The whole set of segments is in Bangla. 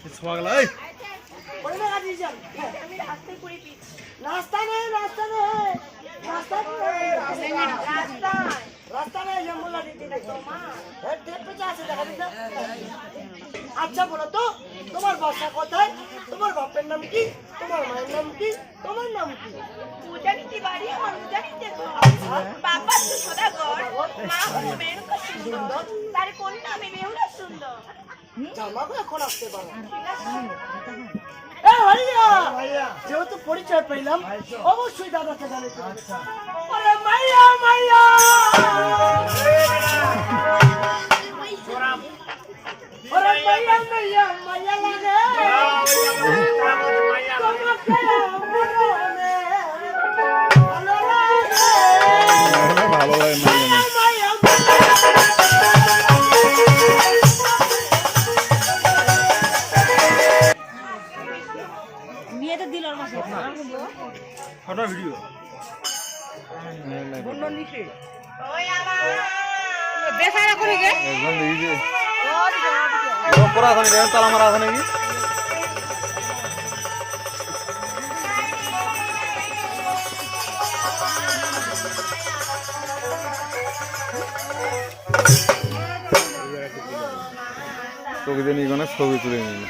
পাগলা এই ওরে না গাড়ি যান আমি রাস্তায় পড়ে পিছি রাস্তা নেই রাস্তা নেই জঙ্গল দিতে নাই তো মা এর টেপে আছে দেখা দিন আচ্ছা বলো তো তোমার বাসা কোথায় তোমার বাপের নাম কি তোমার মায়ের নাম কি তোমার নাম কি পূজানিতে বাড়ি আমার পূজানিতে বাবা তো সদাগর মা হলো বেহুলা সুন্দর তার কন্যা আমি বেহুলা সুন্দর জামা গো এখন আসতে পারো ঠিক আছে যেহেতু পরিচয় পেলাম অবশ্যই দাদাকে জানাতে আরে মাইয়া মাইয়া ওরে মাইয়া মাইয়া মাইয়া লাগে তোমাকে মরমে ভালো লাগে ভালো লাগে মাইয়া বিয়েতে দিল ওর মাসে ফটো ভিডিও বন্ধন দিছে ওই আমার বেসারা করে গে একদম দেখি যে ও পড়া আছে নাকি তালা মারা আছে নাকি ছবি দিয়ে নিয়ে ছবি তুলে নিল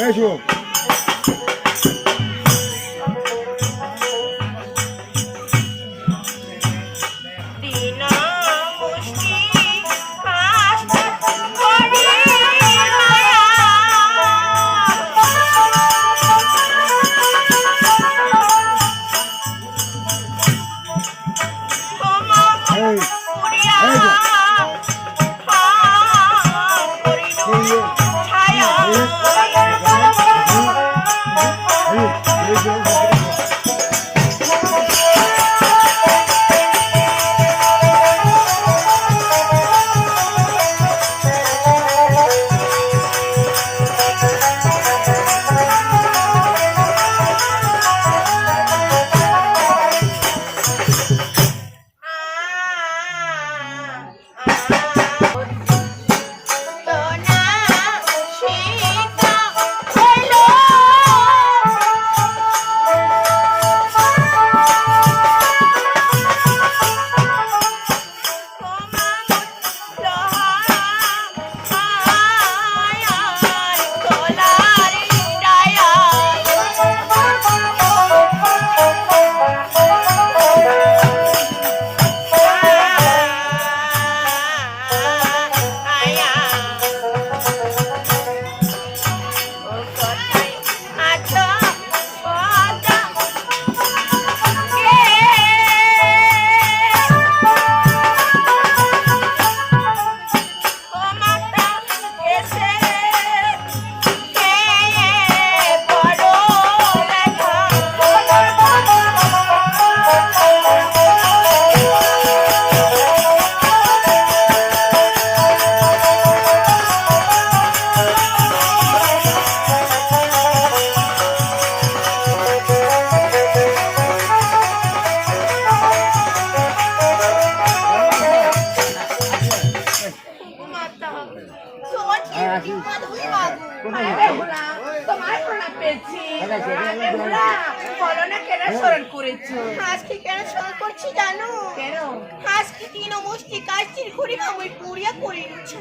এসো মাধবী বাবু বেহুলা তোমার প্রণাম পেয়েছি বেহুলা বলো না কেন স্মরণ করেছো? আজকে কেন স্মরণ করছি জানো? কেন? আজকে তিন মুষ্টি কাশির ঘুরি আমি পুড়িয়া করে ইচ্ছা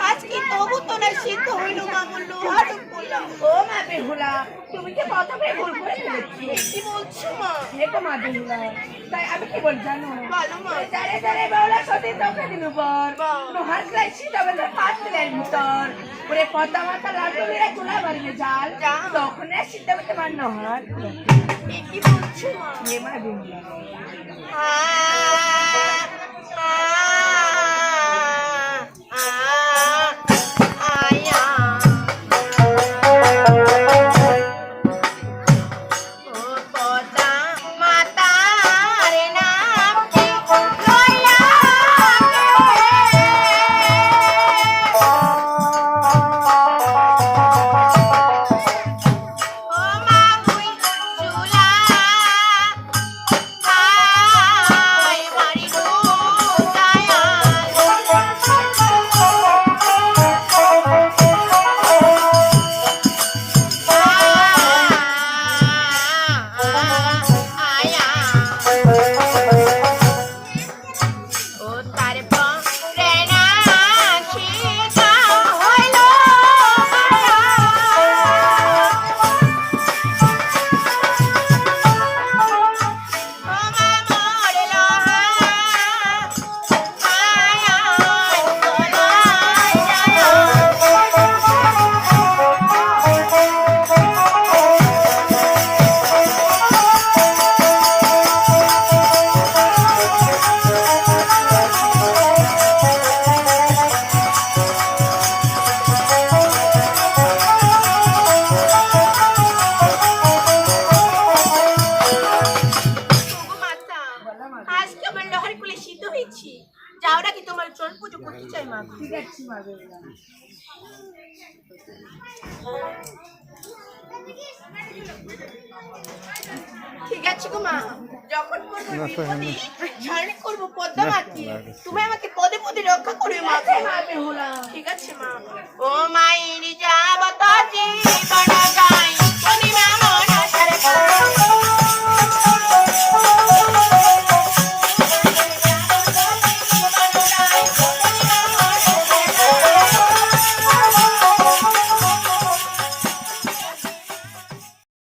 আজকে তবু তো না সিদ্ধ হইল মা বললো আরো বললাম ও মা বেহুলা তুমি কি প্রথমে ভুল করে ফেলেছি? কি বলছো মা? দেখো মা বেহুলা তাই আমি কি বল জানো? বলো মা। দাঁড়ে দাঁড়ে বেহুলা সতী তোকে দিল পর নোহার লাইছি তবে তো পাঁচ দিলের ভিতর ওরে পতা মাথা লাড্ডু মেরে চুলা মারবে জাল তখন সিদ্ধ করতে পার নোহার কি বলছো মা? মা বেহুলা আজকে আমার লোহার কুলে সিদ্ধ হয়েছি যাও নাকি তোমার চরণ পুজো করতে চাই মা। ঠিক আছে মা বেহুলা ঠিক আছে গো মা যখন করবো বিপদে ছাড়নি করবো পদ্মা মাতি তুমি আমাকে পদে পদে রক্ষা করবে মা। মা বেহুলা ঠিক আছে মা। ও মাইরি যাবত